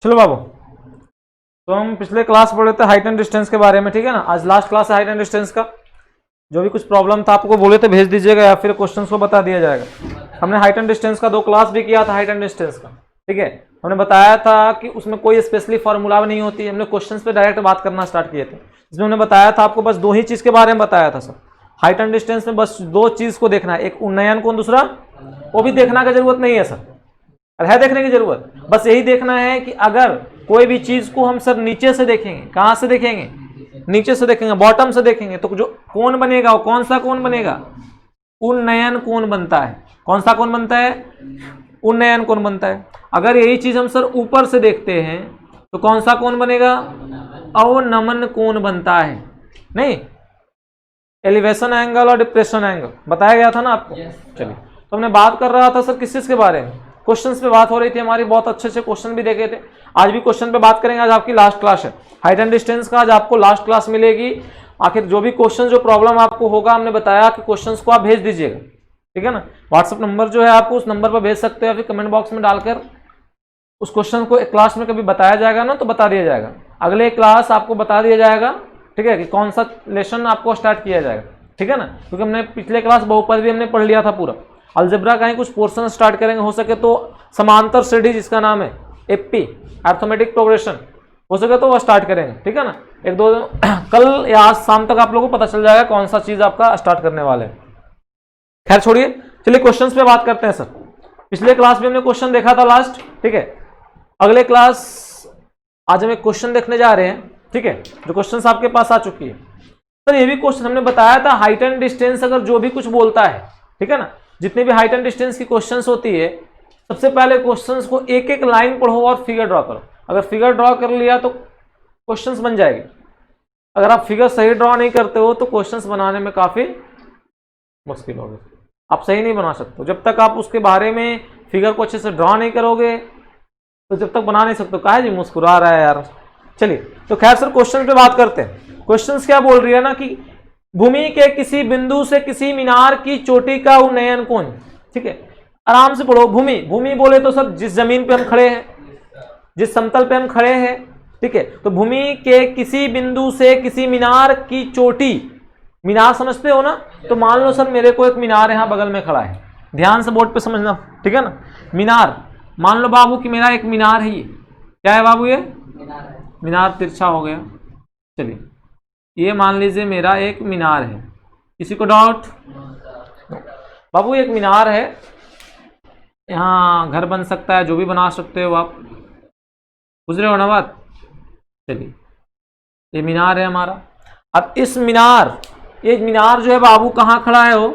चलो बाबू, तो हम पिछले क्लास पढ़े थे हाइट एंड डिस्टेंस के बारे में, ठीक है ना। आज लास्ट क्लास है हाइट एंड डिस्टेंस का। जो भी कुछ प्रॉब्लम था आपको बोले तो भेज दीजिएगा या फिर क्वेश्चंस को बता दिया जाएगा। हमने हाइट एंड डिस्टेंस का 2 क्लास भी किया था, हाइट एंड डिस्टेंस का, ठीक है। हमने बताया था कि उसमें कोई स्पेशली फॉर्मूला भी नहीं होती, हमने क्वेश्चंस पे डायरेक्ट बात करना स्टार्ट किए थे। इसमें हमने बताया था आपको बस 2 ही चीज के बारे में बताया था सर। हाइट एंड डिस्टेंस में बस 2 चीज को देखना है, एक उन्नयन कोण, दूसरा वो भी देखना की जरूरत नहीं है सर, और है देखने की जरूरत। बस यही देखना है कि अगर कोई भी चीज को हम सर नीचे से देखेंगे, कहां से देखेंगे, नीचे से देखेंगे, बॉटम से देखेंगे, तो जो कोण बनेगा वो कौन सा कोण बनेगा, उन्नयन कोण बनता है। कौन सा कोण बनता है, उन्नयन कोण बनता है। अगर यही चीज हम सर ऊपर से देखते हैं तो कौन सा कोण बनेगा, अवनमन कोण बनता है। नहीं, एलिवेशन एंगल और डिप्रेशन एंगल बताया गया था ना आपको। चलिए, तो हमने बात कर रहा था सर किस चीज के बारे में, क्वेश्चंस पे बात हो रही थी हमारी, बहुत अच्छे अच्छे क्वेश्चन भी देखे थे। आज भी क्वेश्चन पे बात करेंगे। आज आपकी लास्ट क्लास है हाइट एंड डिस्टेंस का, आज आपको लास्ट क्लास मिलेगी। आखिर जो भी क्वेश्चन, जो प्रॉब्लम आपको होगा, हमने बताया कि क्वेश्चंस को आप भेज दीजिएगा, ठीक है ना। व्हाट्सएप नंबर जो है आपको उस नंबर पर भेज सकते हो, या फिर कमेंट बॉक्स में डालकर उस क्वेश्चन को एक क्लास में कभी बताया जाएगा ना तो बता दिया जाएगा, अगले क्लास आपको बता दिया जाएगा, ठीक है, कि कौन सा लेसन आपको स्टार्ट किया जाएगा, ठीक है ना। क्योंकि हमने पिछले क्लास बहुपद भी हमने पढ़ लिया था पूरा। अलजेब्रा का ही कुछ पोर्शन स्टार्ट करेंगे, हो सके तो समांतर श्रेणी जिसका नाम है एपी, अर्थमेटिक प्रोग्रेशन, हो सके तो वह स्टार्ट करेंगे, ठीक है ना। 1-2 कल या आज शाम तक आप लोगों को पता चल जाएगा कौन सा चीज आपका स्टार्ट करने वाले हैं। खैर छोड़िए, चलिए क्वेश्चंस पे बात करते हैं सर। पिछले क्लास में हमने क्वेश्चन देखा था लास्ट, ठीक है। अगले क्लास आज हम एक क्वेश्चन देखने जा रहे हैं, ठीक है, जो क्वेश्चन आपके पास आ चुकी है सर। ये भी क्वेश्चन हमने बताया था, हाइट एंड डिस्टेंस अगर जो भी कुछ बोलता है, ठीक है ना, जितने भी हाइट एंड डिस्टेंस की क्वेश्चंस होती है, सबसे पहले क्वेश्चंस को एक एक लाइन पढ़ो और फिगर ड्रॉ करो। अगर फिगर ड्रॉ कर लिया तो क्वेश्चंस बन जाएगी। अगर आप फिगर सही ड्रॉ नहीं करते हो तो क्वेश्चंस बनाने में काफी मुश्किल होगी, आप सही नहीं बना सकते। जब तक आप उसके बारे में फिगर को अच्छे से ड्रॉ नहीं करोगे तो जब तक बना नहीं सकते। काहे जी मुस्कुरा रहा है यार। चलिए, तो खैर सर क्वेश्चन पे बात करते हैं। क्वेश्चंस क्या बोल रही है ना कि भूमि के किसी बिंदु से किसी मीनार की चोटी का उन्नयन कोण, ठीक है। आराम से पढ़ो। भूमि, भूमि बोले तो सर जिस जमीन पे हम खड़े हैं, जिस समतल पे हम खड़े हैं, ठीक है, तो भूमि के किसी बिंदु से किसी मीनार की चोटी, मीनार समझते हो ना, तो मान लो सर मेरे को एक मीनार यहाँ बगल में खड़ा है, ध्यान से बोर्ड पे समझना, ठीक है ना। मीनार, मान लो बाबू कि मेरा एक मीनार है, ये क्या है बाबू, ये मीनार तिरछा हो गया। चलिए, ये मान लीजिए मेरा एक मीनार है, किसी को डाउट बाबू, एक मीनार है, यहाँ घर बन सकता है, जो भी बना सकते हो आप, बुझ रहे हो ना बात। चलिए, ये मीनार है हमारा। अब इस मीनार, ये मीनार जो है बाबू कहाँ खड़ा है, वो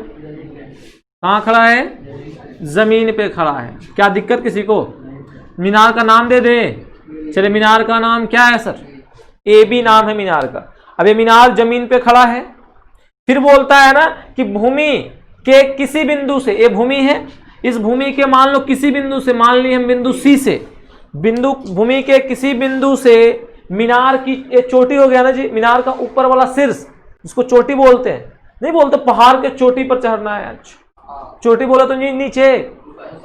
कहाँ खड़ा है, जमीन पे खड़ा है। क्या दिक्कत किसी को, मीनार का नाम दे दे। चलिए, मीनार का नाम क्या है सर, ए बी नाम है मीनार का। अब ये मीनार जमीन पे खड़ा है। फिर बोलता है ना कि भूमि के किसी बिंदु से, ये भूमि है, इस भूमि के मान लो किसी बिंदु से, मान ली हम बिंदु सी से, बिंदु भूमि के किसी बिंदु से मीनार की, ये चोटी हो गया ना जी, मीनार का ऊपर वाला शीर्ष, जिसको चोटी बोलते हैं। नहीं बोलते पहाड़ के चोटी पर चढ़ना है, चोटी बोला तो नीचे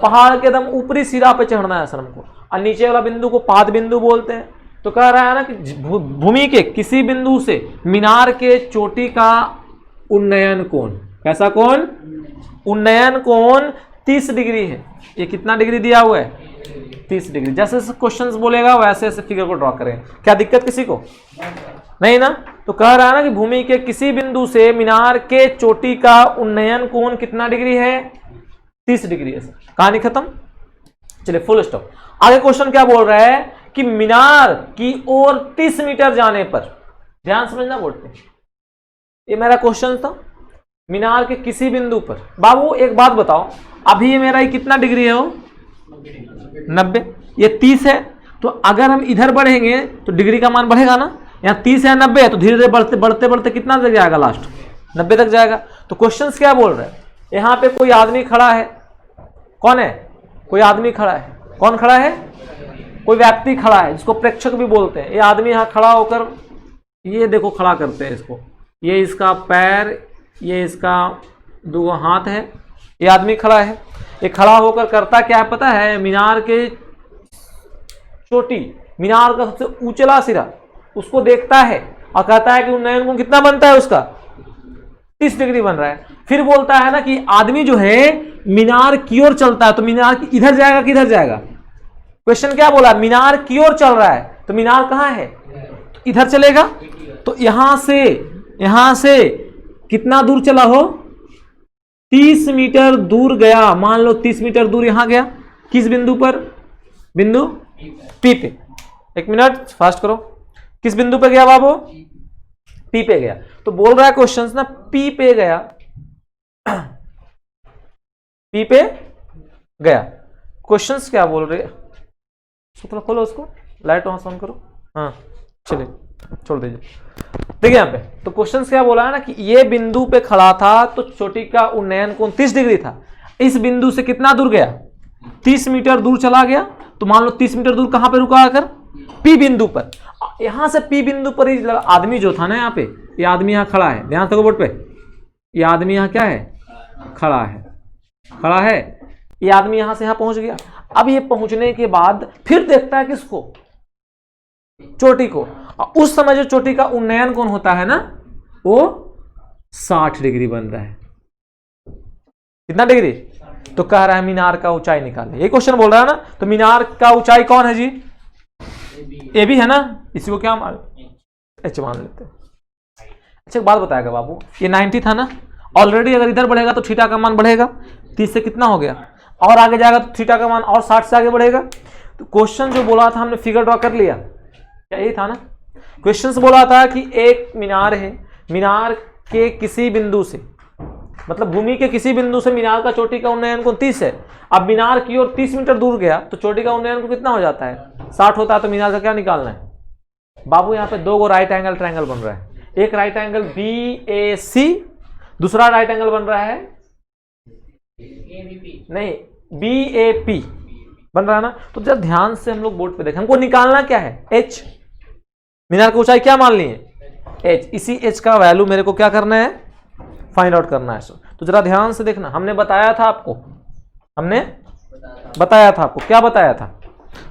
पहाड़ के एकदम ऊपरी सिरा पे चढ़ना है सर हमको, और नीचे वाला बिंदु को पाद बिंदु बोलते हैं। तो कह रहा है ना कि भूमि के किसी बिंदु से मीनार के चोटी का उन्नयन कोण, कैसा कोण, उन्नयन कोण 30 डिग्री है। ये कितना डिग्री दिया हुआ है, 30 डिग्री। जैसे जैसे क्वेश्चंस बोलेगा वैसे ऐसे फिगर को ड्रॉ करें। क्या दिक्कत किसी को नहीं ना। तो कह रहा है ना कि भूमि के किसी बिंदु से मीनार के चोटी का उन्नयन कोण कितना डिग्री है, 30 डिग्री है। कहानी खत्म। चलिए, फुल स्टॉप। आगे क्वेश्चन क्या बोल रहा है कि मीनार की ओर 30 मीटर जाने पर, ध्यान समझना बोर्ड पे, ये मेरा क्वेश्चन था, मीनार के किसी बिंदु पर। बाबू एक बात बताओ, अभी ये मेरा कितना डिग्री है, वो 90, ये 30 है, तो अगर हम इधर बढ़ेंगे तो डिग्री का मान बढ़ेगा ना। यहाँ 30 है, 90 है, तो धीरे धीरे बढ़ते बढ़ते बढ़ते कितना तक जाएगा, लास्ट 90 तक जाएगा। तो क्वेश्चन क्या बोल रहे हैं, यहाँ पे कोई आदमी खड़ा है, कौन है, कोई आदमी खड़ा है, कौन खड़ा है, कोई व्यक्ति खड़ा है, जिसको प्रेक्षक भी बोलते हैं। ये आदमी यहाँ खड़ा होकर, ये देखो खड़ा करते हैं इसको, ये इसका पैर, ये इसका 2 हाथ है, ये आदमी खड़ा है। ये खड़ा होकर करता क्या है पता है, मीनार के चोटी, मीनार का सबसे ऊंचला सिरा, उसको देखता है और कहता है कि उन्नयन कोण कितना बनता है उसका, 30 डिग्री बन रहा है। फिर बोलता है ना कि आदमी जो है मीनार की ओर चलता है, तो मीनार इधर जाएगा किधर जाएगा? क्वेश्चन क्या बोला? मीनार की ओर चल रहा है, तो मीनार कहां है? इधर चलेगा। तो यहां से कितना दूर चला हो? 30 मीटर दूर गया। मान लो 30 मीटर दूर यहां गया। किस बिंदु पर? बिंदु पी पे। एक मिनट फास्ट करो। किस बिंदु पे गया बाबू? पी पे गया। तो बोल रहा है क्वेश्चन ना, पी पे गया, पी पे गया। क्वेश्चंस क्या बोल रहे हैं? थोड़ा खोलो उसको, लाइट ऑन करो। हाँ चलिए छोड़ दीजिए। देखिए यहाँ पे तो क्वेश्चंस क्या बोला है ना कि ये बिंदु पे खड़ा था तो चोटी का उन्नयन कोण 30 डिग्री था। इस बिंदु से कितना दूर गया? 30 मीटर दूर चला गया। तो मान लो 30 मीटर दूर कहां पे रुका आकर? पी बिंदु पर। यहां से पी बिंदु पर ही आदमी जो था ना, यहाँ पे ये आदमी यहाँ खड़ा है, ध्यान से बोर्ड पे, ये आदमी यहाँ क्या है? खड़ा है, खड़ा है। ये आदमी यहां से यहां पहुंच गया। अब ये पहुंचने के बाद फिर देखता है किसको? चोटी को। उस समय जो चोटी का उन्नयन कोण होता है ना, वो 60 डिग्री बन रहा है। कितना डिग्री? तो कह रहा है मीनार का ऊंचाई निकाले। ये क्वेश्चन बोल रहा है ना। तो मीनार का ऊंचाई कौन है जी? ए बी है ना। इसी को क्या मान, एच मान लेते हैं। अच्छा एक बात बताएगा बाबू, ये 90 था ना, ऑलरेडी अगर इधर बढ़ेगा तो थीटा का मान बढ़ेगा। 30 से कितना हो गया? और आगे जाएगा तो थीटा का मान और 60 से आगे बढ़ेगा। तो क्वेश्चन जो बोला था हमने फिगर ड्रॉ कर लिया, क्या यही था ना? क्वेश्चन बोला था कि एक मीनार है, मीनार के किसी बिंदु से, मतलब भूमि के किसी बिंदु से मीनार का चोटी का उन्नयन कोण 30 है। अब मीनार की ओर 30 मीटर दूर गया तो चोटी का उन्नयन कोण कितना हो जाता है? 60 होता है। तो मीनार का क्या निकालना है बाबू? यहाँ पे दो राइट एंगल ट्रायंगल बन रहा है। एक राइट एंगल BAC, दूसरा राइट एंगल बन रहा है नहीं BAP बन रहा है ना। तो जब ध्यान से हम लोग बोर्ड पे देखें, हमको निकालना क्या है? H। मीनार की ऊंचाई क्या मान ली है? H। इसी H का वैल्यू मेरे को क्या करना है? फाइंड आउट करना है। तो जरा ध्यान से देखना, हमने बताया था आपको, हमने बताया था आपको, क्या बताया था?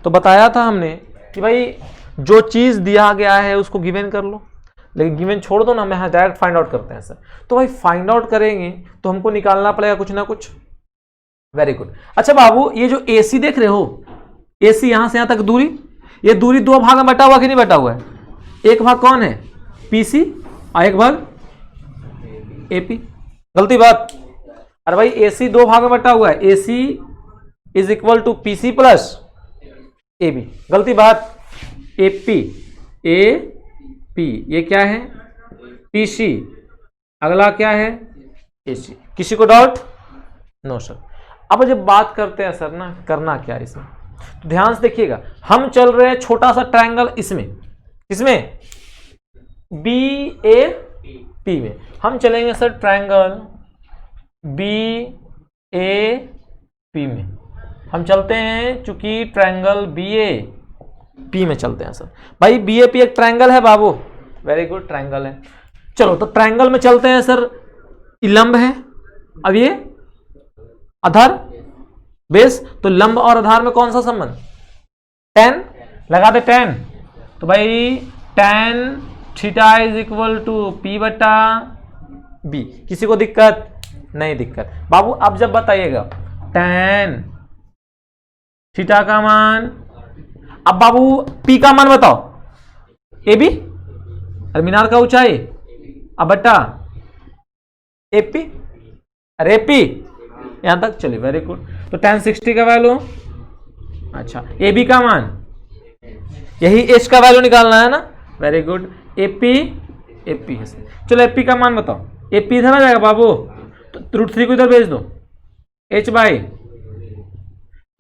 तो बताया था हमने कि भाई जो चीज दिया गया है उसको गिवन कर लो, लेकिन गिवन छोड़ दो ना, हम यहाँ डायरेक्ट फाइंड आउट करते हैं सर। तो भाई फाइंड आउट करेंगे तो हमको निकालना पड़ेगा कुछ ना कुछ। Very good. अच्छा बाबू, ये जो AC देख रहे हो, AC यहां से यहां तक दूरी, ये दूरी दो भाग में बटा हुआ कि नहीं बटा हुआ है? एक भाग कौन है? PC और एक भाग AP। गलती बात? अरे भाई AC दो भाग में बटा हुआ है, AC is equal to PC plus AB। गलती बात? AP ये क्या है? PC। अगला क्या है? AC। किसी को डाउट? No sir. अब जब बात करते हैं सर ना, करना क्या है इसमें, तो ध्यान से देखिएगा। हम चल रहे हैं छोटा सा ट्रायंगल इसमें, इसमें BAP में हम चलेंगे सर ट्रायंगल BAP में हम चलते हैं, चूंकि ट्रायंगल BAP में चलते हैं सर। भाई BAP एक ट्रायंगल है बाबू। वेरी गुड, ट्रायंगल है। चलो तो ट्रायंगल में चलते हैं सर। लंब है, अब ये आधार बेस, तो लंब और आधार में कौन सा संबंध? tan लगा दे tan। तो भाई tan theta is equal to P बटा B। किसी को दिक्कत? नहीं दिक्कत बाबू। अब जब बताइएगा tan थीटा का मान, अब बाबू P का मान बताओ। AB अरे मीनार का ऊंचाई, अब बटा AP, अरे AP यहां तक चलिए। Very good. तो tan 60 का वैल्यू, अच्छा AB का मान, यही H का वैल्यू निकालना है ना। Very good. AP है। चलो AP का मान बताओ। AP इधर आ जाएगा बाबू, तो √3 को इधर भेज दो। H बाई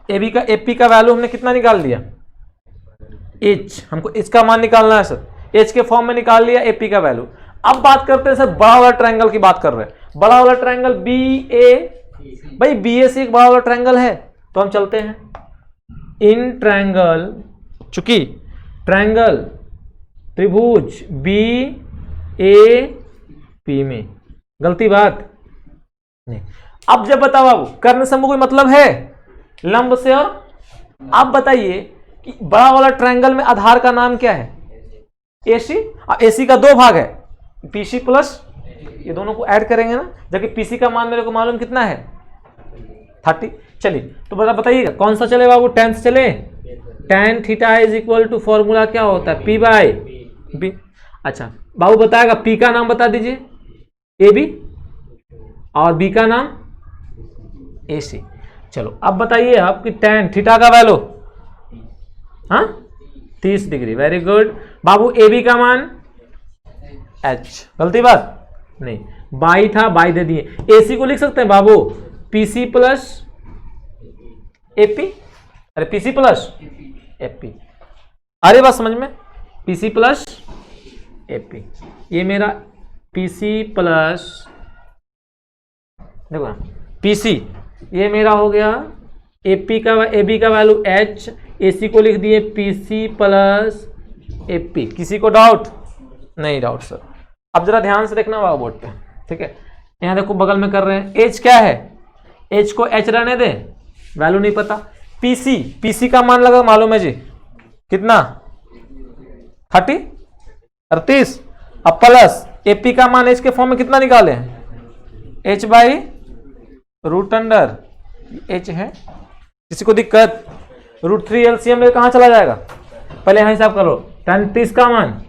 AP का वैल्यू हमने कितना निकाल दिया? H। हमको H का मान निकालना है सर। H के फॉर्म में निकाल लिया AP का वैल्यू। अब बात करते हैं सर, बड़ा वाला ट्रायंगल की बात कर रहे हैं। बड़ा वाला ट्रायंगल BA, भाई BAC एक बड़ा वाला ट्रायंगल है। तो हम चलते हैं इन ट्रायंगल, चूंकि ट्रायंगल त्रिभुज BAP में। गलती बात नहीं। अब जब बताओ बाबू, कर्ण समूह कोई मतलब है लंब से? और अब बताइए कि बड़ा वाला ट्रायंगल में आधार का नाम क्या है? AC। AC का 2 भाग है, PC प्लस, ये दोनों को ऐड करेंगे ना, जबकि PC का मान मेरे को मालूम कितना है 30। चलिए तो बताइएगा कौन सा चले बाबू, tan से चले। tan theta is equal to formula क्या होता है, P बाय B। अच्छा बाबू बताएगा, P का नाम बता दीजिए AB और B का नाम AC। चलो अब बताइए आपकी tan थीटा का वैल्यू, हाँ 30 डिग्री। वेरी गुड बाबू। AB का मान H, गलती बात नहीं, बाई था बाई दे दिए। AC को लिख सकते हैं बाबू PC प्लस AP, अरे PC प्लस AP, अरे बात समझ में, PC प्लस AP। ये मेरा PC प्लस, देखो ना PC, ये मेरा हो गया AB का वैल्यू H, AC को लिख दिए PC प्लस AP। किसी को डाउट नहीं? Doubt sir. अब जरा ध्यान से देखना बाबू बोर्ड पे, ठीक है। यहाँ देखो बगल में कर रहे हैं, H क्या है, H को H रहने दे, वैल्यू नहीं पता। PC का मान लगा मालूम है जी कितना, 30 38। अब प्लस AP का मान H के फॉर्म में कितना निकाले हैं, H by root under H है। किसी को दिक्कत? √3 LCM में कहाँ चला जाएगा, पहले यहां हिसाब करो। 30 का मान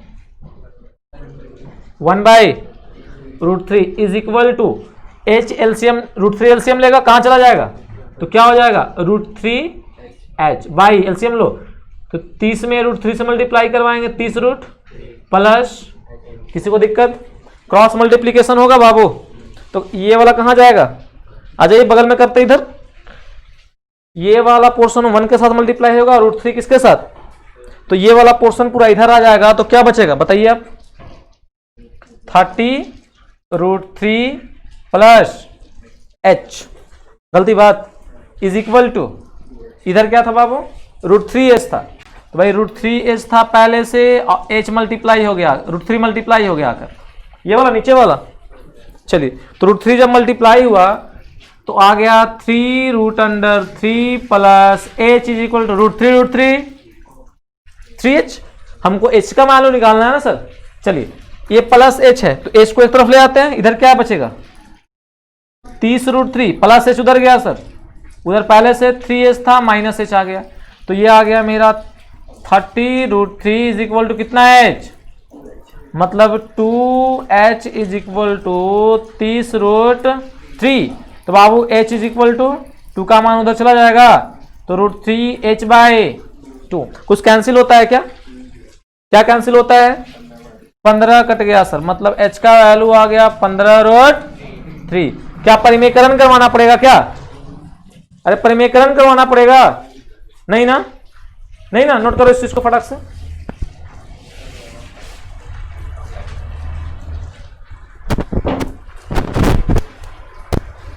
1 by √3 is equal to H LCM, √3 LCM लेगा, कहाँ चला जाएगा, तो क्या हो जाएगा √3H बाई LCM लो, तो 30 में √3 से मल्टीप्लाई करवाएंगे, 30 रूट प्लस, किसी को दिक्कत, क्रॉस मल्टीप्लीकेशन होगा बाबू, तो ये वाला कहाँ जाएगा, आ जाइए बगल में करते इधर, ये वाला पोर्शन 1 के साथ मल्टीप्लाई होगा, √3 किसके साथ, तो ये वाला पोर्शन पूरा इधर आ जाएगा, तो क्या बचेगा बताइए आप, 30 √3 प्लस H, गलती बात, इज इक्वल टू, इधर क्या था बाबू √3H था, तो भाई √3H था पहले से, H मल्टीप्लाई हो गया, √3 मल्टीप्लाई हो गया आकर, ये वाला नीचे वाला। चलिए तो √3 जब मल्टीप्लाई हुआ तो आ गया 3√3 plus H is equal to √3 3H। हमको H का मालूम निकालना है ना सर। चलिए ये प्लस H है तो H को एक तरफ ले आते हैं, इधर क्या बचेगा 30 √3 प्लस H उधर गया सर, उधर पहले से 3H था माइनस H आ गया, तो ये आ गया मेरा 30 √3 इज इक्वल टू कितना H, मतलब 2H इज इक्वल टू 30 √3। तो बाबू H इज इक्वल टू 2 का मान उधर चला जाएगा, तो √3H बाई 2। कुछ कैंसिल होता है क्या, क्या कैंसिल होता है, 15 कट गया सर, मतलब H का वैल्यू आ गया 15 √3। क्या परिमेयकरण करवाना पड़ेगा क्या, अरे परिमेयकरण करवाना पड़ेगा, नहीं ना, नहीं ना, नोट करो इस चीज को फटाक से।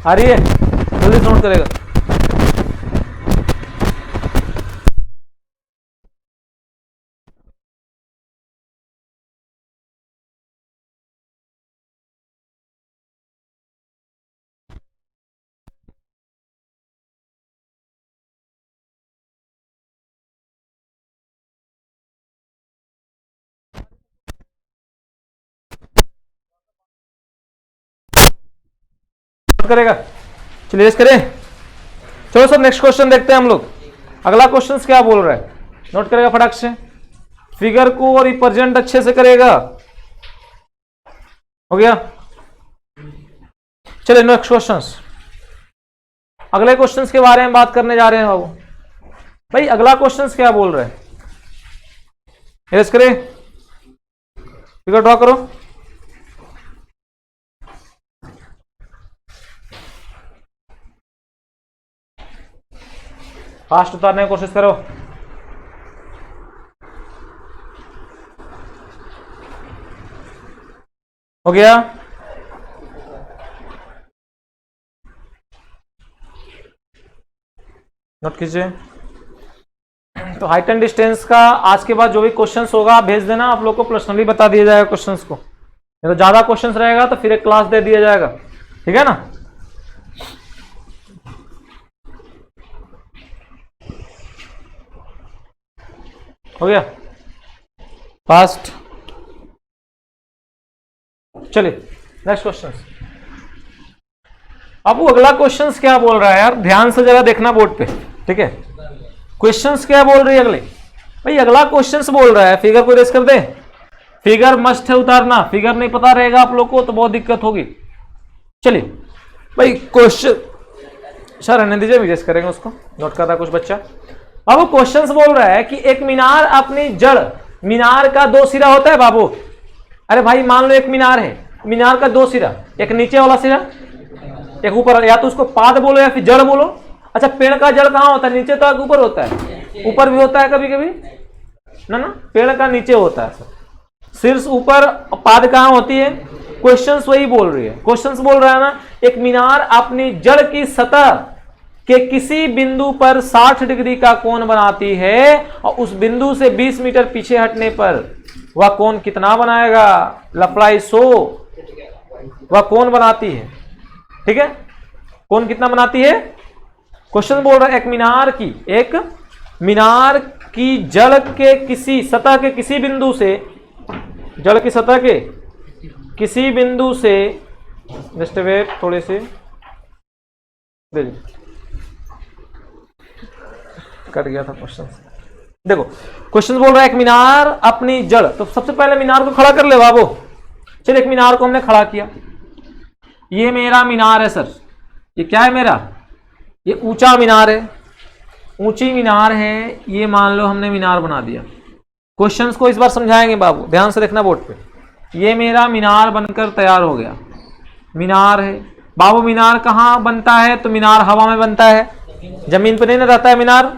आ रही है, जल्दी नोट करेगा। नोट करेगा, चलिए करें। चलो सर नेक्स्ट क्वेश्चन देखते हैं हम लोग। अगला क्वेश्चन क्या बोल रहा है, नोट करेगा फटाक से, फिगर को और रिप्रेजेंट अच्छे से करेगा, हो गया। चलिए नेक्स्ट क्वेश्चंस, अगले क्वेश्चंस के बारे में बात करने जा रहे हैं बाबू। भाई अगला क्वेश्चंस क्या बोल रहे हैं, यस करें, फिगर ड्रॉ करो। फास्ट उतारने की कोशिश करो। हो गया, नोट कीजिए। तो हाइट एंड डिस्टेंस का आज के बाद जो भी क्वेश्चंस होगा आप भेज देना, आप लोग को पर्सनली बता दिया जाएगा क्वेश्चंस को, नहीं तो ज्यादा क्वेश्चंस रहेगा तो फिर एक क्लास दे दिया जाएगा, ठीक है ना। हो गया फास्ट। चलिए नेक्स्ट क्वेश्चन। अब वो अगला क्वेश्चंस क्या बोल रहा है यार, ध्यान से जरा देखना बोर्ड पे, ठीक है। क्वेश्चंस क्या बोल रही है अगले, भाई अगला क्वेश्चंस बोल रहा है, फिगर को रेस कर दे, फिगर मस्ट है उतारना, फिगर नहीं पता रहेगा आप लोग को तो बहुत दिक्कत होगी। चलिए भाई क्वेश्चन, सर रहने दीजिए, रेस करेंगे उसको, नोट कर रहा कुछ बच्चा। अब क्वेश्चंस बोल रहा है कि एक मीनार अपनी जड़, मीनार का दो सिरा होता है बाबू। अरे भाई मान लो एक मीनार है, मीनार का दो सिरा, एक नीचे वाला सिरा एक ऊपर, या तो उसको पाद बोलो या फिर जड़ बोलो। अच्छा पेड़ का जड़ कहाँ होता है, नीचे तो ऊपर होता है, ऊपर भी होता है कभी कभी ना, पेड़ का नीचे होता है शीर्ष ऊपर, पाद कहाँ होती है। क्वेश्चंस वही बोल रही है, क्वेश्चंस बोल रहा है ना, एक मीनार अपनी जड़ की सतह के किसी बिंदु पर 60 डिग्री का कोण बनाती है और उस बिंदु से 20 मीटर पीछे हटने पर वह कोण कितना बनाएगा, लफड़ाई 100 वह कोण बनाती है, ठीक है। कोण कितना बनाती है, क्वेश्चन बोल रहा है एक मीनार की जड़ के किसी सतह के किसी बिंदु से, जड़ की सतह के किसी बिंदु से, जस्ट वेट थोड़े से दे कट गया था क्वेश्चन। देखो क्वेश्चन बोल रहा है एक मीनार अपनी जड़, तो सबसे पहले मीनार को खड़ा कर ले बाबू। चलिए एक मीनार को हमने खड़ा किया, ये मेरा मीनार है सर, ये क्या है मेरा, ये ऊंचा मीनार है, ऊंची मीनार है, ये मान लो हमने मीनार बना दिया। क्वेश्चंस को इस बार समझाएंगे बाबू, ध्यान से देखना बोर्ड पे। ये मेरा मीनार बनकर तैयार हो गया, मीनार है बाबू। मीनार कहाँ बनता है, तो मीनार हवा में बनता है, जमीन पे नहीं ना रहता है मीनार।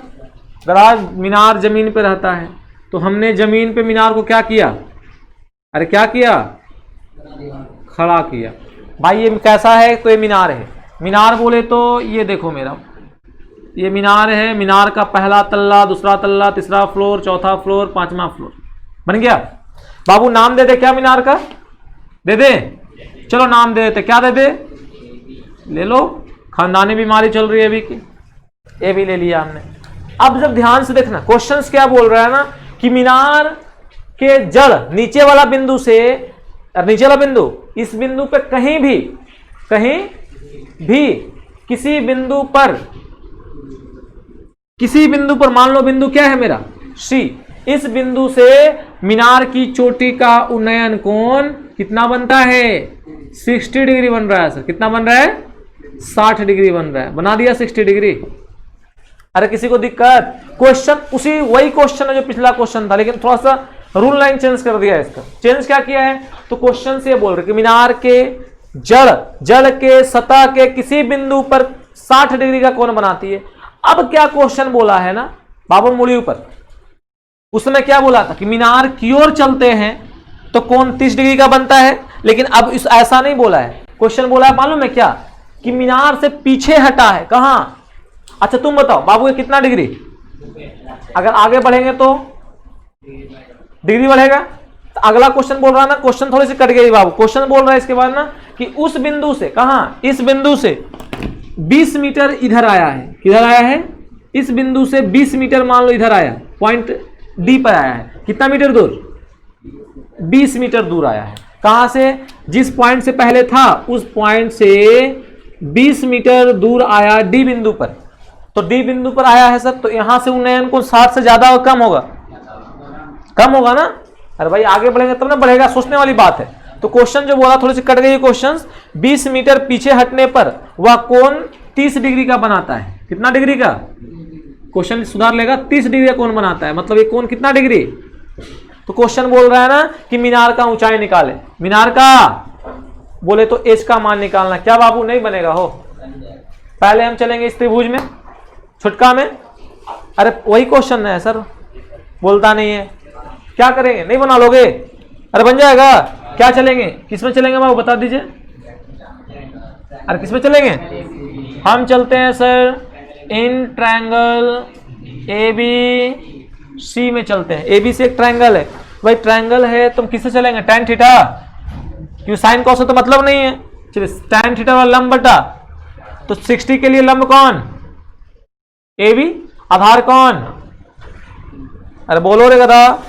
अगर आज मीनार जमीन पे रहता है तो हमने जमीन पे मीनार को क्या किया, अरे क्या किया, खड़ा किया। भाई ये कैसा है, तो ये मीनार है। मीनार बोले तो ये देखो मेरा, ये मीनार है, मीनार का पहला तल्ला, दूसरा तल्ला, तीसरा फ्लोर, चौथा फ्लोर, पांचवा फ्लोर बन गया। बाबू नाम दे दे क्या मीनार का, दे दे, चलो नाम दे देते, क्या दे दे, ले लो, खानदानी बीमारी चल रही है अभी की, ये भी ले लिया हमने। अब जब ध्यान से देखना क्वेश्चंस क्या बोल रहा है ना, कि मीनार के जड़ नीचे वाला बिंदु से, नीचे वाला बिंदु, इस बिंदु पे कहीं भी किसी बिंदु पर मान लो बिंदु क्या है मेरा सी, इस बिंदु से मीनार की चोटी का उन्नयन कोण कितना बनता है, 60 डिग्री बन रहा है सर। कितना बन रहा है, 60 डिग्री बन रहा है, बना दिया 60 डिग्री। अरे किसी को दिक्कत, क्वेश्चन उसी वही क्वेश्चन है जो पिछला क्वेश्चन था, लेकिन थोड़ा सा रूल लाइन चेंज कर दिया है। इसका चेंज क्या किया है, तो क्वेश्चन से बोल रहे कि मीनार के जड़ के सतह के किसी बिंदु पर 60 डिग्री का कोण बनाती है। अब क्या क्वेश्चन बोला है ना बाबू मूली ऊपर, उसमें क्या बोला था कि मीनार की ओर चलते हैं तो कोण 30 डिग्री का बनता है, लेकिन अब इस ऐसा नहीं बोला है। क्वेश्चन बोला है मालूम है क्या, कि मीनार से पीछे हटा है, कहां। अच्छा तुम बताओ बाबू ये कितना डिग्री, अगर आगे बढ़ेंगे तो डिग्री बढ़ेगा। तो अगला क्वेश्चन बोल रहा है ना, क्वेश्चन थोड़ी सी कट गई बाबू। क्वेश्चन बोल रहा है इसके बाद ना कि उस बिंदु से, कहां, इस बिंदु से 20 मीटर इधर आया है, किधर आया है, इस बिंदु से 20 मीटर मान लो इधर आया, पॉइंट डी पर आया है। कितना मीटर दूर, 20 मीटर दूर आया है। कहां से, जिस पॉइंट से पहले था उस पॉइंट से 20 मीटर दूर आया डी बिंदु पर। तो डी बिंदु पर आया है सर, तो यहां से उन्नयन को 60 से ज्यादा और कम होगा, कम होगा ना। अरे भाई आगे बढ़ेंगे तब ना बढ़ेगा, सोचने वाली बात है। तो क्वेश्चन जो बोला थोड़ी सी कट गई क्वेश्चन, 20 मीटर पीछे हटने पर वह कोण 30 डिग्री का बनाता है। कितना डिग्री का, क्वेश्चन सुधार लेगा, 30 डिग्री का कोण बनाता है, मतलब ये कोण कितना डिग्री। तो क्वेश्चन बोल रहा है ना कि मीनार का ऊंचाई निकाले, मीनार का बोले तो एच का मान निकालना। क्या बाबू नहीं बनेगा हो, पहले हम चलेंगे इस त्रिभुज में, छुटका में। अरे वही क्वेश्चन है सर, बोलता नहीं है, क्या करेंगे, नहीं बना लोगे, अरे बन जाएगा। क्या चलेंगे, किसमें चलेंगे बाबू बता दीजिए, अरे किसमें चलेंगे, हम चलते हैं sir in triangle A B C में चलते हैं। ए बी सी एक ट्रायंगल है भाई, ट्रायंगल है, तुम किससे चलेंगे, tan थीटा, क्यों साइन कॉस तो मतलब नहीं है। चलिए tan थीटा वाला लंब बटा, तो 60 के लिए लंब कौन, ए बी, आधार कौन, अरे बोलो रे गधा।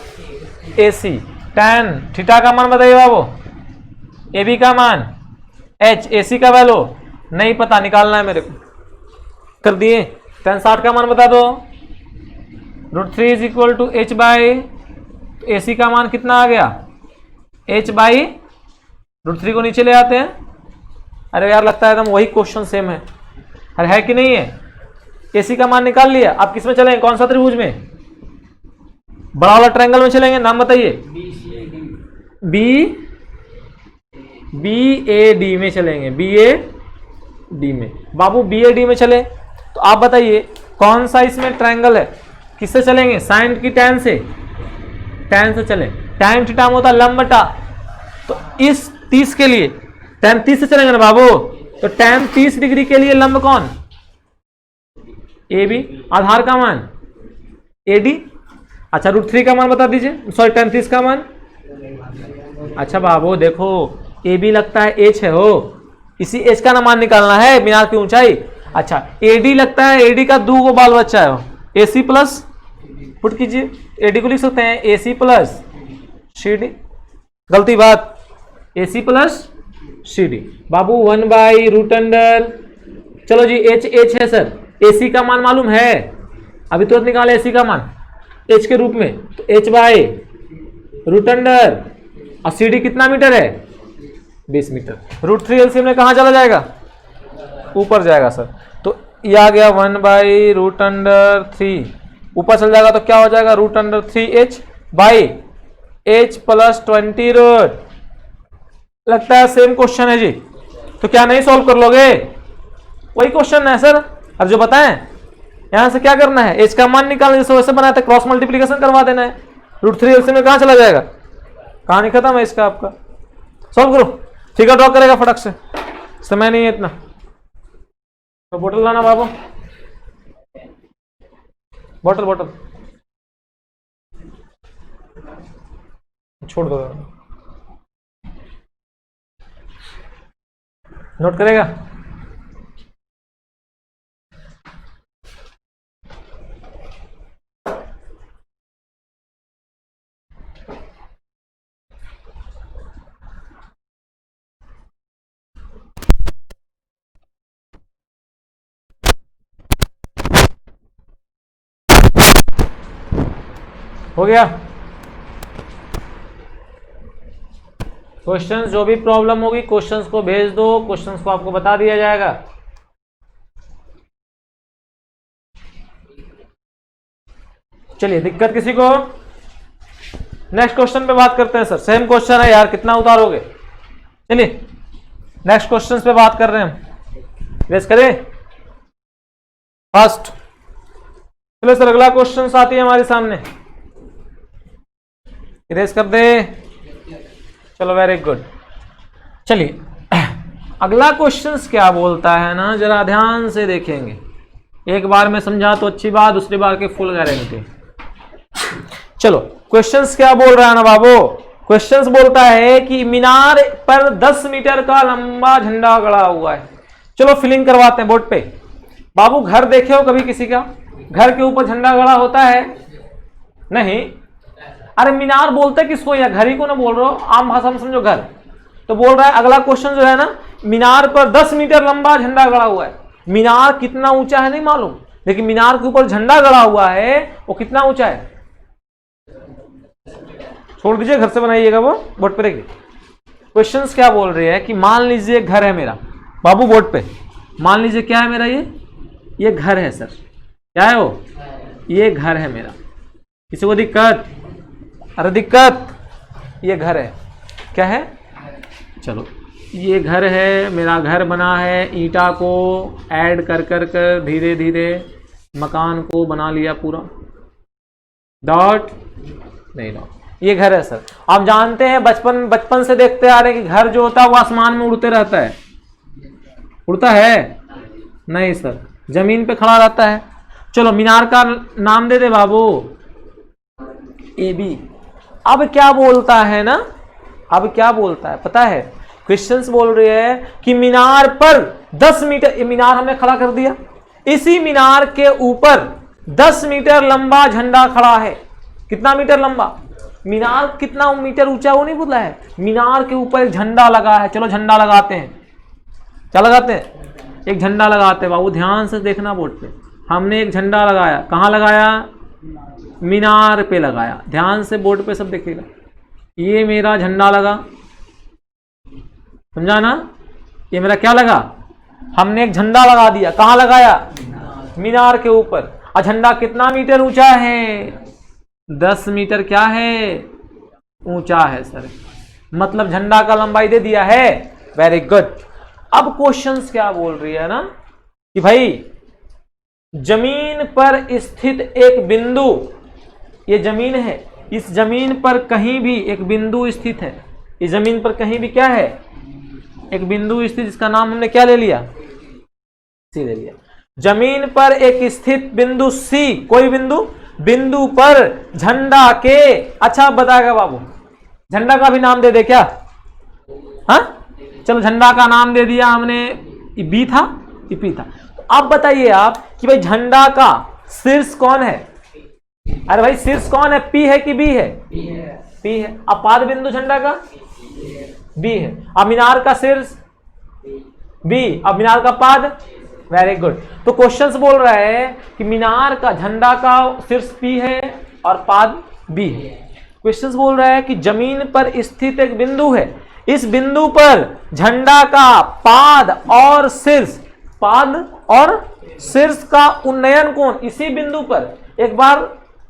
AC tan थीटा का मान बताइए बाबू। AB का मान, H AC का वैल्यू नहीं पता, निकालना है मेरे को। कर दिए। tan 60 का मान बता दो। √3 is equal to H by, AC का मान कितना आ गया, H बाई √3 को नीचे ले आते हैं। अरे यार लगता है एकदम वही क्वेश्चन सेम है। अरे है कि नहीं है? AC का मान निकाल लिया। आप किस में चलेंगे, कौन सा त्रिभुज में? बड़ा वाला ट्रायंगल में चलेंगे, नाम बताइए। BAD में चलेंगे, BAD में। बाबू BAD में चले तो आप बताइए कौन सा इसमें ट्रायंगल है, किससे चलेंगे? साइन की टैन से, टैन से चले। टैन थीटा में होता है लंब बटा, तो इस 30 के लिए टैन 30 से चलेंगे ना बाबू, तो टैन 30 डिग्री के लिए लंब कौन? AB। आधार का मान AD। अच्छा √3 का मान बता दीजिए, सॉरी टैन 30 का मान। अच्छा बाबू देखो AB लगता है H है हो, इसी H का ना मान निकालना है, मीनार की ऊंचाई। अच्छा AD लगता है, AD का 2 को बाल बच्चा है हो, AC प्लस, पुट कीजिए, AD को लिख सकते हैं AC प्लस CD। गलती बात, AC प्लस CD। बाबू 1/√अंडर, चलो जी H है सर, AC का मान मालूम है, अभी तुरंत निकाले AC का मान H के रूप में, तो H/√अंडर, और CD कितना मीटर है? 20 मीटर। √3 एलसीएम में कहाँ चला जाएगा? ऊपर जाएगा सर, तो ये आ गया 1/√3, ऊपर चल जाएगा तो क्या हो जाएगा? √3H by H plus 20√। लगता है सेम क्वेश्चन है जी, तो क्या नहीं सॉल्व कर लोगे? वही क्वेश्चन है सर। अब जो बताएं यहां से क्या करना है, H का मान निकालना, जैसे वैसे बनाया था, क्रॉस मल्टीप्लीकेशन करवा देना है। √3 एलसीएम में कहाँ चला जाएगा? कहानी खत्म है इसका। आपका सॉल्व करो, फिगर ड्रॉ करेगा फटक से, समय नहीं है इतना। तो बोतल लाना बाबू, बोतल बोतल छोड़ दो, नोट करेगा। हो गया? क्वेश्चंस जो भी प्रॉब्लम होगी क्वेश्चंस को भेज दो, क्वेश्चंस को आपको बता दिया जाएगा। चलिए दिक्कत किसी को? नेक्स्ट क्वेश्चन पे बात करते हैं सर। सेम क्वेश्चन है यार, कितना उतारोगे? चलिए नेक्स्ट क्वेश्चन पे बात कर रहे हैं हम। रेस करें फर्स्ट। चलो सर अगला क्वेश्चन आती है हमारे सामने, इरेज कर दे। चलो वेरी गुड। चलिए अगला क्वेश्चन क्या बोलता है ना, जरा ध्यान से देखेंगे। एक बार में समझा तो अच्छी बात, दूसरी बार के फुल गारंटी। चलो क्वेश्चंस क्या बोल रहा है ना बाबू? क्वेश्चंस बोलता है कि मीनार पर 10 मीटर का लंबा झंडा गड़ा हुआ है। चलो फिलिंग करवाते हैं बोर्ड पे। बाबू घर देखे हो कभी किसी का? घर के ऊपर झंडा गड़ा होता है? नहीं। अरे मीनार बोलते किसको, या घर ही को ना बोल रहे हो, आम भाषा में समझो घर। तो बोल रहा है अगला क्वेश्चन जो है ना, मीनार पर 10 मीटर लंबा झंडा गड़ा हुआ है। मीनार कितना ऊंचा है नहीं मालूम, लेकिन मीनार के ऊपर झंडा गड़ा हुआ है, वो कितना ऊंचा है? छोड़ दीजिए, घर से बनाइएगा वो, बोर्ड पे देखिए। क्वेश्चंस क्या बोल रही है कि मान लीजिए घर है मेरा, बाबू बोर्ड पे मान लीजिए क्या है मेरा, ये घर है सर। क्या है वो? ये घर है मेरा। किसी को दिक्कत? अरे दिक्कत, ये घर है। क्या है? चलो ये घर है, मेरा घर बना है, ईंटा को ऐड कर कर कर धीरे धीरे मकान को बना लिया पूरा। डॉट नहीं, डॉट। ये घर है सर। आप जानते हैं बचपन से देखते आ रहे हैं कि घर जो होता है वो आसमान में उड़ते रहता है। उड़ता है? नहीं सर, जमीन पे खड़ा रहता है। चलो मीनार का नाम दे दे बाबू, AB। अब क्या बोलता है ना, अब क्या बोलता है पता है? क्वेश्चंस बोल रहे हैं कि मीनार पर 10 मीटर, ये मीनार हमने खड़ा कर दिया, इसी मीनार के ऊपर 10 मीटर लंबा झंडा खड़ा है। कितना मीटर लंबा, मीनार कितना मीटर ऊंचा वो नहीं बोला है, मीनार के ऊपर एक झंडा लगा है। चलो झंडा लगाते हैं, क्या लगाते हैं, एक झंडा लगाते हैं। बाबू ध्यान से देखना बोर्ड पे, हमने एक झंडा लगाया, कहाँ लगाया, मीनार पे लगाया। ध्यान से बोर्ड पे सब देखिएगा, ये मेरा झंडा लगा, समझा ना, ये मेरा क्या लगा, हमने एक झंडा लगा दिया, कहाँ लगाया, मीनार के ऊपर। और झंडा कितना मीटर ऊंचा है, 10 मीटर क्या है, ऊंचा है सर, मतलब झंडा का लंबाई दे दिया है। Very good. अब क्वेश्चंस क्या बोल रही है ना कि भाई जमीन पर स्थित एक बिंदु, ये जमीन है, इस जमीन पर कहीं भी एक बिंदु स्थित है, इस जमीन पर कहीं भी क्या है, एक बिंदु स्थित, जिसका नाम हमने क्या ले लिया, सी ले लिया। जमीन पर एक स्थित बिंदु सी, कोई बिंदु, बिंदु पर झंडा के, अच्छा बताएगा बाबू, झंडा का भी नाम दे दे क्या, हाँ चलो झंडा का नाम दे दिया हमने, बी था, पी था। तो अब बताइए आप कि भाई झंडा का शीर्ष कौन है, अरे भाई शीर्ष कौन है, पी है कि बी है, पी है। अब पाद बिंदु झंडा का बी है। अब मीनार का शीर्ष बी, अब मीनार का पाद, वेरी गुड। तो क्वेश्चंस बोल रहा है कि मीनार का, झंडा का शीर्ष पी है और पाद बी है। क्वेश्चंस बोल रहा है कि जमीन पर स्थित एक बिंदु है, इस बिंदु पर झंडा का पाद और शीर्ष, पाद और शीर्ष का उन्नयन कोण, इसी बिंदु पर एक बार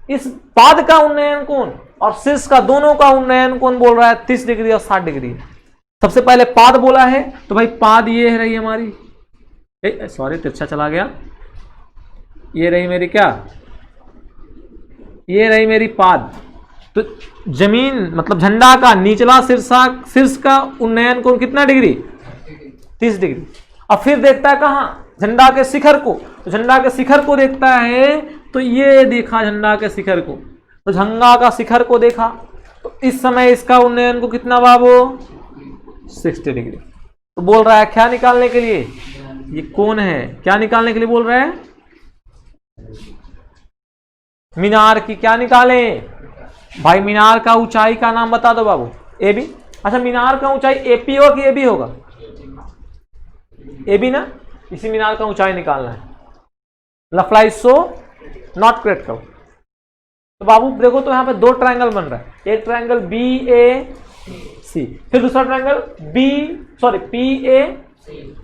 इस पाद का उन्नयन कोण और शीर्ष का, दोनों का उन्नयन कोण बोल रहा है 30 डिग्री और 60 डिग्री। सबसे पहले पाद बोला है, तो भाई पाद ये है रही हमारी, सॉरी तिरछा चला गया, ये रही मेरी क्या, ये रही मेरी पाद। तो जमीन मतलब झंडा का निचला शीर्ष का उन्नयन कोण कितना डिग्री, 30 डिग्री। अब फिर देखता है कहाँ, झंडा के शिखर को, तो झंडा के शिखर को देखता है, तो ये देखा झंडा के शिखर को, तो झंडा का शिखर को देखा, तो इस समय इसका उन्नयन को कितना बाबू, 60 डिग्री। तो बोल रहा है क्या निकालने के लिए, ये कौन है, क्या निकालने के लिए बोल रहा है, मीनार की क्या निकालें भाई, मीनार का ऊंचाई का नाम बता दो बाबू, ए बी। अच्छा मीनार का ऊंचाई एपी होगा कि ए बी होगा, ए बी ना, इसी मीनार का ऊंचाई निकालना है। लफलाई सो नॉट करेक्ट करो। तो बाबू देखो, तो यहां पे दो ट्रायंगल बन रहा है, एक ट्रायंगल बी ए सी, फिर दूसरा ट्रायंगल पी ए,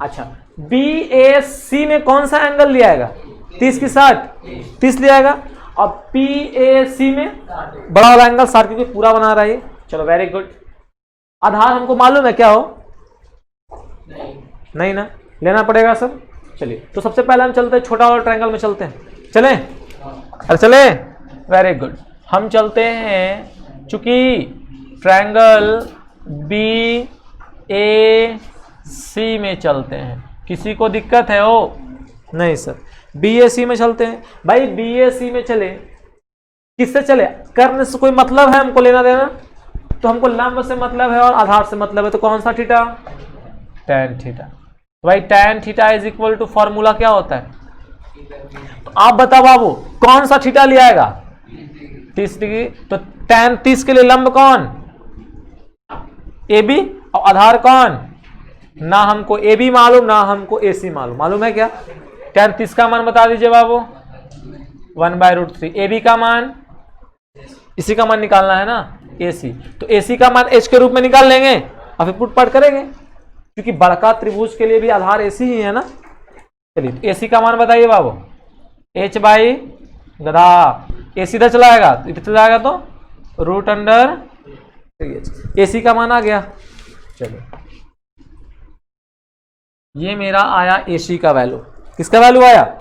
अच्छा बी ए सी में कौन सा एंगल लिया आएगा, 30 की 60, 30 लिया आएगा। अब पी ए सी में बड़ा वाला एंगल 60, क्योंकि पूरा बना रहा है। चलो वेरी गुड। आधार हमको मालूम है क्या हो, नहीं ना, लेना पड़ेगा सब। चलिए तो सबसे पहले हम चलते हैं छोटा वाला ट्रायंगल में चलते हैं, चलें, अरे चले, वेरी गुड। हम चलते हैं, चूंकि ट्रायंगल बी ए सी में चलते हैं। किसी को दिक्कत है हो, नहीं सर, बी ए सी में चलते हैं। भाई बी ए सी में चले, किससे चले, कर्ण से कोई मतलब है हमको लेना देना, तो हमको लंब से मतलब है और आधार से मतलब है, तो कौन सा थीटा, tan थीटा। भाई tan theta is equal to, formula क्या होता है, तो आप बताओ बाबू कौन सा थीटा लिया आएगा, 30 डिग्री। तो tan 30 के लिए लंब कौन, ए बी, और आधार कौन, ना हमको ए बी मालूम ना हमको ए सी मालूम, मालूम है क्या। tan 30 का मान बता दीजिए बाबू, 1/√3। ए बी का मान, इसी का मान निकालना है ना, ए सी, तो ए सी का मान h के रूप में निकाल लेंगे और फिर पुट पाट करेंगे, क्योंकि बड़का त्रिभुज के लिए भी आधार ए सी ही है ना। चलिए तो ए सी का मान बताइए बाबू, h बाई गधा, ए सीधा चलाएगा तो इधर चला जाएगा, तो √अंडर ए सी का मान आ गया। चलिए ये मेरा आया ए सी का वैल्यू, किसका वैल्यू आया,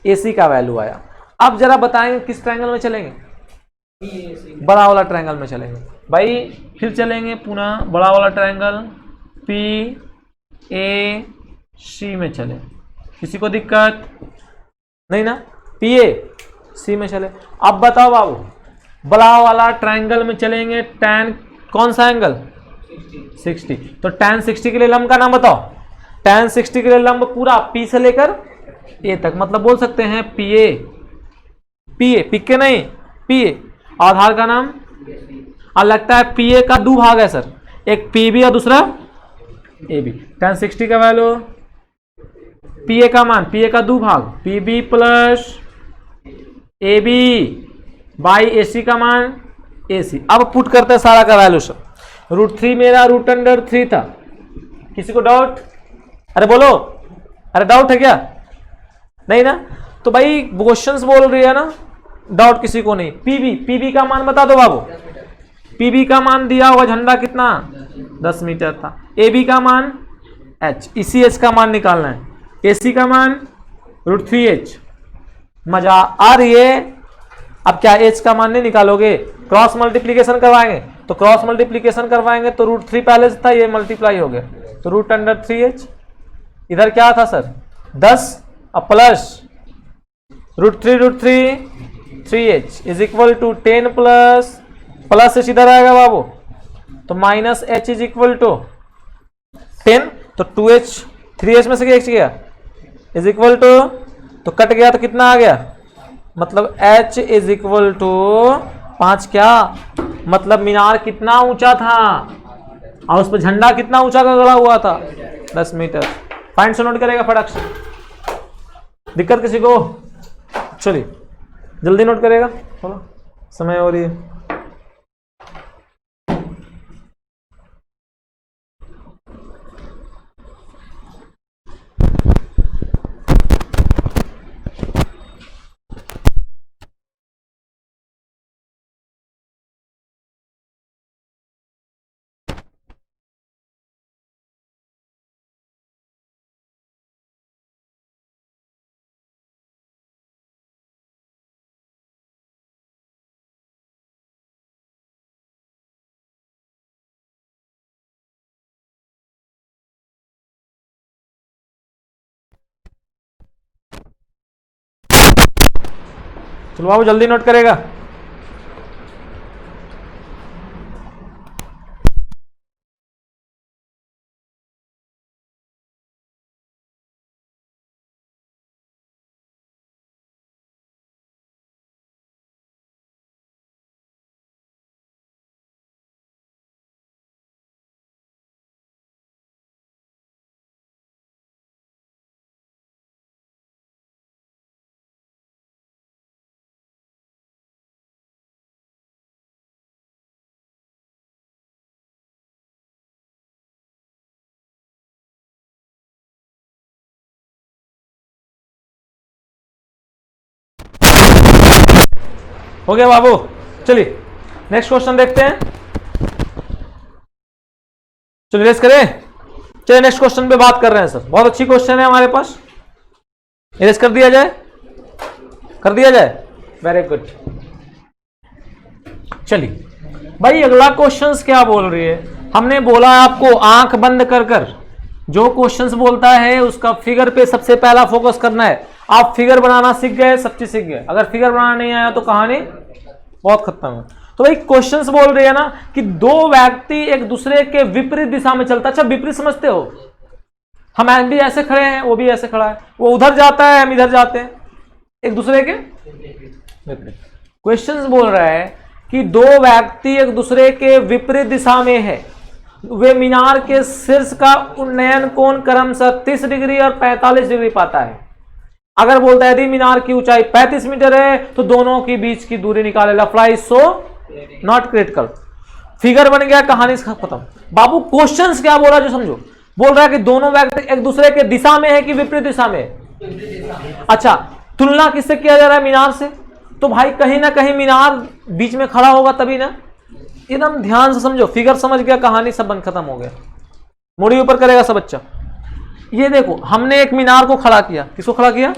ए सी का वैल्यू आया। अब जरा बताएंगे किस ट्रायंगल में चलेंगे, बड़ा वाला ट्रायंगल में चलेंगे। भाई फिर चलेंगे पुनः बड़ा वाला ट्रायंगल पी ए सी में चले, किसी को दिक्कत नहीं ना, पी ए सी में चले। अब बताओ बाबू, बड़ा वाला ट्रायंगल में चलेंगे, tan कौन सा एंगल, 60, तो tan 60 के लिए लंब का नाम बताओ, tan 60 के लिए लंब पूरा P से लेकर A तक, मतलब बोल सकते हैं पी ए, पी के नहीं पी ए। आधार का नाम, और लगता है पीए का दो भाग है सर, एक पीबी और दूसरा एबी। tan 60 का वैल्यू, पीए का मान, पीए का दो भाग PB plus AB by AC का मान एसी। अब पुट करते हैं सारा का वैल्यू सर। √3 मेरा √3 था, किसी को डाउट? अरे बोलो, अरे डाउट है क्या? नहीं ना? तो भाई क्वेश्चंस बोल रही है ना, डाउट किसी को नहीं। पीबी का मान बता दो बाबू। पीबी का मान दिया हुआ झंडा कितना 10 मीटर था। एबी का मान h, इसी h का मान निकालना है। एसी का मान √3h। मजा आ रही है? अब क्या h का मान नहीं निकालोगे? क्रॉस मल्टीप्लीकेशन करवाएंगे, तो क्रॉस मल्टीप्लीकेशन करवाएंगे तो √3 पहले से था, ये मल्टीप्लाई हो गया तो √3h। इधर क्या था सर 10 और plus √3 3h is equal to 10 plus से इधर आएगा बाबू तो -h इज इक्वल टू 10, तो 2h 3h में से क्या गया इज इक्वल टू, तो कट गया तो कितना आ गया, मतलब h इज इक्वल टू 5। क्या मतलब मीनार कितना ऊंचा था और उस पर झंडा कितना ऊंचा का गड़ा हुआ था 10 मीटर। फाइंड से नोट करेगा फटाक से, दिक्कत किसी को? चलिए जल्दी नोट करेगा, थोड़ा समय हो रही है। चलो बाबू जल्दी नोट करेगा। हो गया बाबू, चलिए नेक्स्ट क्वेश्चन देखते हैं। चलिए रेस करें, चलिए नेक्स्ट क्वेश्चन पे बात कर रहे हैं सर। बहुत अच्छी क्वेश्चन है हमारे पास, रेस कर दिया जाए, कर दिया जाए, वेरी गुड। चलिए भाई अगला क्वेश्चंस क्या बोल रही है, हमने बोला आपको आंख बंद कर कर जो क्वेश्चंस बोलता है उसका फिगर पे सबसे पहला फोकस करना है। आप फिगर बनाना सीख गए, सब चीज सीख गए, अगर फिगर बनाना नहीं आया तो कहानी बहुत खत्म है। तो भाई क्वेश्चंस बोल रही है ना कि दो व्यक्ति एक दूसरे के विपरीत दिशा में चलता। अच्छा विपरीत समझते हो, हम भी ऐसे खड़े हैं, वो भी ऐसे खड़ा है, वो उधर जाता है हम इधर जाते हैं, एक दूसरे के विपरीत। क्वेश्चंस बोल रहा है कि दो व्यक्ति एक दूसरे के विपरीत दिशा में है, वे मीनार के शीर्ष का उन्नयन कोण क्रमशः 30 डिग्री और 45 डिग्री पाता है। अगर बोलता है यदि मीनार की ऊंचाई 35 मीटर है तो दोनों के बीच की दूरी निकाले। Apply so not critical. Figure बन गया, कहानी खत्म। बाबू क्वेश्चंस क्या बोला जो समझो, बोल रहा है कि दोनों व्यक्ति एक दूसरे के दिशा में है कि विपरीत दिशा में। अच्छा तुलना किससे किया जा रहा है, मीनार से। तो भाई कहीं ना कहीं मीनार बीच में खड़ा होगा तभी ना, एकदम ध्यान से समझो, फिगर समझ गया, कहानी सब बंद खत्म हो गया। मुड़ी ऊपर करेगा सब बच्चा। ये देखो हमने एक मीनार को खड़ा किया, किसको खड़ा किया,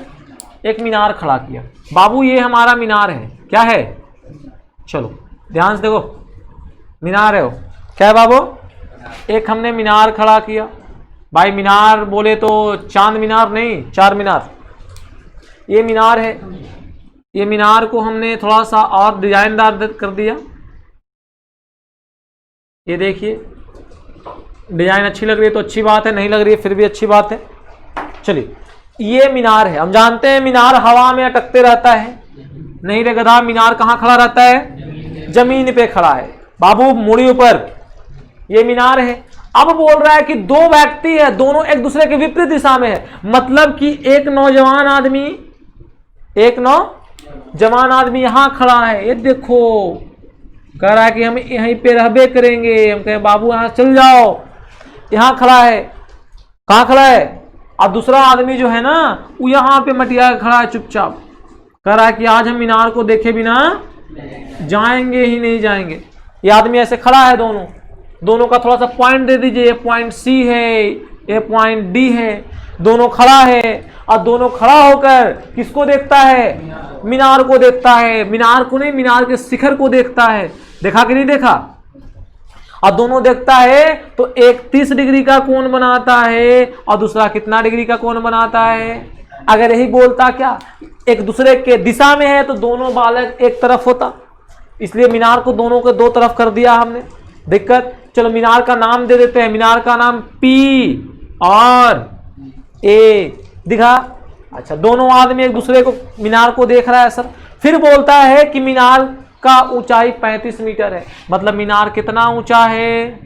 एक मीनार खड़ा किया। बाबू ये हमारा मीनार है, क्या है, चलो ध्यान से देखो, मीनार है वो, क्या है बाबू, एक हमने मीनार खड़ा किया। भाई मीनार बोले तो चांद मीनार नहीं, चार मीनार, ये मीनार है। ये मीनार को हमने थोड़ा सा और डिजाइनदार कर दिया। ये देखिए डिजाइन अच्छी लग रही है तो अच्छी बात है, नहीं लग रही है फिर भी अच्छी बात है। चलिए ये मीनार है, हम जानते हैं मीनार हवा में अटकते रहता है, नहीं रे गधा, मीनार कहाँ खड़ा रहता है, जमीन पे खड़ा है। बाबू मूड़ी ऊपर, ये मीनार है। अब बोल रहा है कि दो व्यक्ति है, दोनों एक दूसरे के विपरीत दिशा में है, मतलब कि एक नौजवान आदमी यहां खड़ा है। ये देखो कह रहा है कि हम यहीं पे रहबे करेंगे। हम कहे बाबू यहां चल जाओ, यहां खड़ा है। कहां खड़ा है? और दूसरा आदमी जो है ना वो यहां पे मटिया खड़ा है चुपचाप, कह रहा है कि आज हम मीनार को देखे बिना जाएंगे ही नहीं जाएंगे। ये आदमी ऐसे खड़ा है, दोनों का थोड़ा सा पॉइंट दे दीजिए। ये पॉइंट सी है, ये पॉइंट डी है। दोनों खड़ा है और दोनों खड़ा होकर किसको देखता है? मीनार को देखता है। मीनार को नहीं, मीनार के शिखर को देखता है। देखा कि नहीं देखा? और दोनों देखता है तो एक 30 डिग्री का कोण बनाता है और दूसरा कितना डिग्री का कोण बनाता है? अगर यही बोलता क्या एक दूसरे के दिशा में है तो दोनों बालक एक तरफ होता, इसलिए मीनार को दोनों के दो तरफ कर दिया हमने। दिक्कत? चलो मीनार का नाम दे देते हैं। मीनार का नाम पी और ए दिखा। अच्छा, दोनों आदमी एक दूसरे को मीनार को देख रहा है सर। फिर बोलता है कि मीनार का ऊंचाई 35 मीटर है, मतलब मीनार कितना ऊंचा है?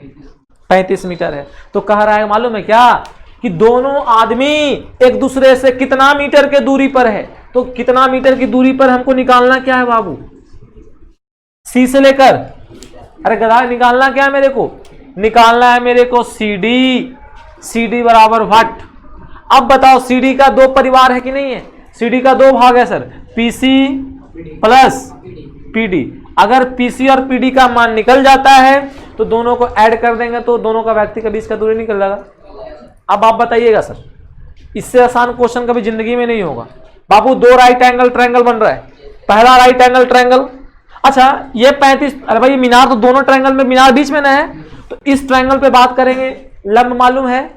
35 मीटर है। तो कह रहा है मालूम है क्या कि दोनों आदमी एक दूसरे से कितना मीटर के दूरी पर है। तो कितना मीटर की दूरी पर हमको निकालना क्या है बाबू? सी से लेकर, अरे गधा निकालना क्या है मेरे को? निकालना है मेरे को CD बराबर व्हाट। अब बताओ CD का दो परिवार है कि नहीं है? CD का दो भाग है सर, PC प्लस PD। अगर PC और PD का मान निकल जाता है तो दोनों को ऐड कर देंगे तो दोनों का व्यक्ति के बीच का दूरी निकल जाएगा। अब आप बताइएगा सर, इससे आसान क्वेश्चन कभी जिंदगी में नहीं होगा। बाबू दो राइट एंगल ट्रायंगल बन रहा है। पहला राइट एंगल ट्रायंगल, अच्छा ये 35, अरे भाई मीनार तो दोनों ट्रायंगल में, मीनार बीच में ना है, तो इस ट्रायंगल पे बात करेंगे। लंब मालूम है,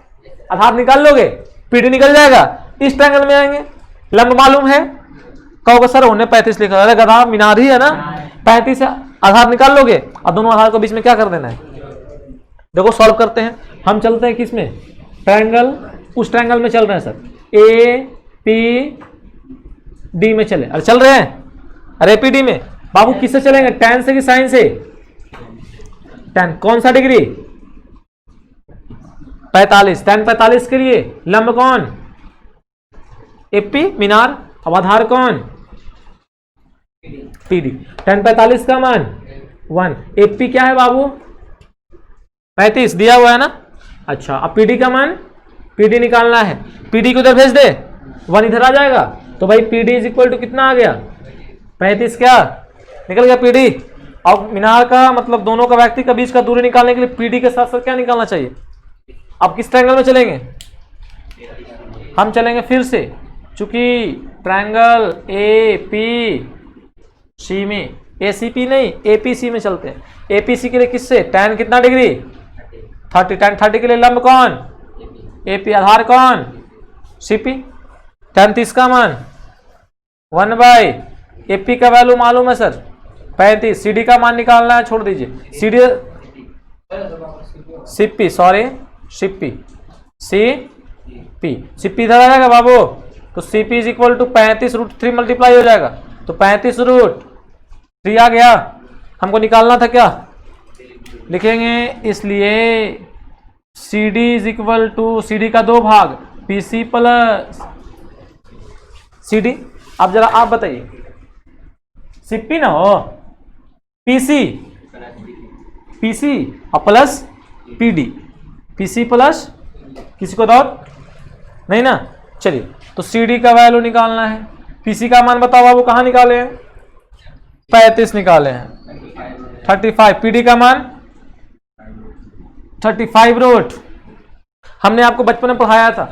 आधार निकाल लोगे, PD निकल जाएगा। इस ट्रायंगल में आएंगे, लंब मालूम है, कहोगे सर उन्हें 35 लिखा, अरे गधा मीनार ही है ना। 35 से आधार निकाल लोगे और दोनों आधार को बीच में क्या कर देना है? देखो सॉल्व करते हैं। हम चलते हैं किस में? ट्रायंगल, उस ट्रायंगल में चल रहे हैं सर, APD में चले। अरे चल रहे हैं, अरे APD में। बाबू किससे चलेंगे? tan से कि sin से? tan कौन सा डिग्री? 45। tan 45 के लिए लंब कौन? AP मीनार। अब आधार कौन? PD। tan 45 का मान 1। AP क्या है बाबू? 35 दिया हुआ है ना। अच्छा, अब PD का मान, PD निकालना है। PD को उधर भेज दे, 1 इधर आ जाएगा। तो भाई PD इज इक्वल टू कितना आ गया? 35 क्या निकल गया PD। और मीनार का मतलब दोनों का व्यक्ति का बीच का दूरी निकालने के लिए PD के साथ साथ क्या निकालना चाहिए? अब किस ट्रायंगल में चलेंगे? हम चलेंगे फिर से, चूंकि ट्रायंगल APC में, ACP नहीं APC में चलते हैं। APC के लिए किससे? tan कितना डिग्री? 30। tan 30 के लिए लंब कौन? AP। आधार कौन? CP। tan 30 का मान 1/, AP का वैल्यू मालूम है सर 35। CD का मान निकालना है, छोड़ दीजिए। CD CP, sorry CP, CP इधर आ जाएगा बाबू। तो CP is equal to 35√3 multiply हो जाएगा, तो 35√3 आ गया। हमको निकालना था क्या? लिखेंगे, इसलिए CD is equal to, CD का दो भाग PC प्लस CD। अब जरा आप बताइए, CP ना हो PC और प्लस PD, PC प्लस, किसी को डाउट नहीं ना? चलिए, तो CD का वैल्यू निकालना है। PC का मान बताओ बाबू, कहाँ निकाले हैं? 35 निकाले हैं। 35। PD का मान 35 हमने आपको बचपन में पढ़ाया था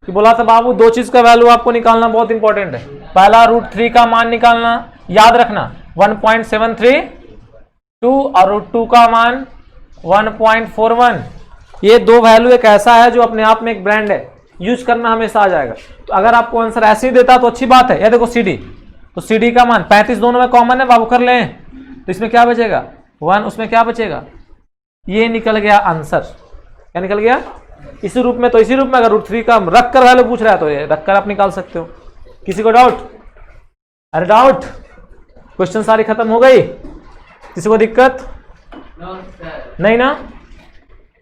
कि बोला था बाबू दो चीज का वैल्यू आपको निकालना बहुत इंपॉर्टेंट है। पहला √3 का मान निकालना, याद रखना 1.732 और √2 का मान 1.41। ये दो वैल्यू एक ऐसा है जो अपने आप में एक ब्रांड है, यूज करना हमेशा आ जाएगा। तो अगर आपको आंसर ऐसे ही देता तो अच्छी बात है। ये देखो CD, तो CD का मान 35 दोनों में कॉमन है बाबू, कर लें तो इसमें क्या बचेगा? 1, उसमें क्या बचेगा? ये निकल गया आंसर। क्या निकल गया? इसी रूप में, तो इसी रूप में अगर √3 का रख कर वैल्यू पूछ रहा है तो ये रख कर आप निकाल सकते हो। किसी को डाउट? अरे डाउट, क्वेश्चन सारी खत्म हो गई। किसी को दिक्कत नहीं ना?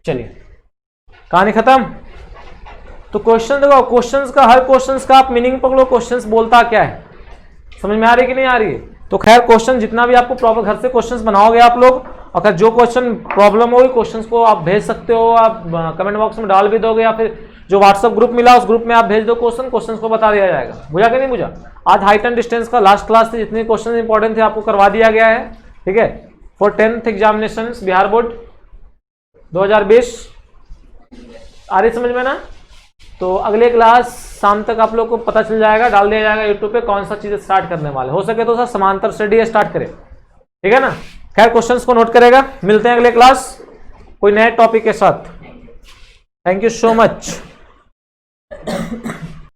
चलिए कहानी खत्म। तो क्वेश्चन देखो, क्वेश्चंस का, हर क्वेश्चंस का आप मीनिंग पकड़ो, क्वेश्चंस बोलता क्या है, समझ में आ रही है कि नहीं आ रही है? तो खैर क्वेश्चन जितना भी आपको प्रॉब्लम, घर से क्वेश्चंस बनाओगे आप लोग, अगर जो क्वेश्चन प्रॉब्लम होगी क्वेश्चंस को आप भेज सकते हो, आप कमेंट बॉक्स में डाल भी दोगे, या फिर जो व्हाट्सएप ग्रुप मिला उस ग्रुप में आप भेज दो क्वेश्चंस को बता दिया जाएगा। बुझा कि नहीं बुझा? आज हाइट एंड डिस्टेंस का लास्ट क्लास थी, जितने क्वेश्चन इंपॉर्टेंट थे आपको करवा दिया गया है, ठीक है, for 10th examination Bihar board 2020। आ रही समझ में ना? तो अगले क्लास शाम तक आप लोग को पता चल जाएगा, डाल दिया जाएगा यूट्यूब पे कौन सा चीज़ स्टार्ट करने वाले, हो सके तो सर समांतर स्टडी स्टार्ट करें, ठीक है ना? खैर क्वेश्चंस को नोट करेगा, मिलते हैं अगले क्लास कोई नए टॉपिक के साथ। Thank you so much.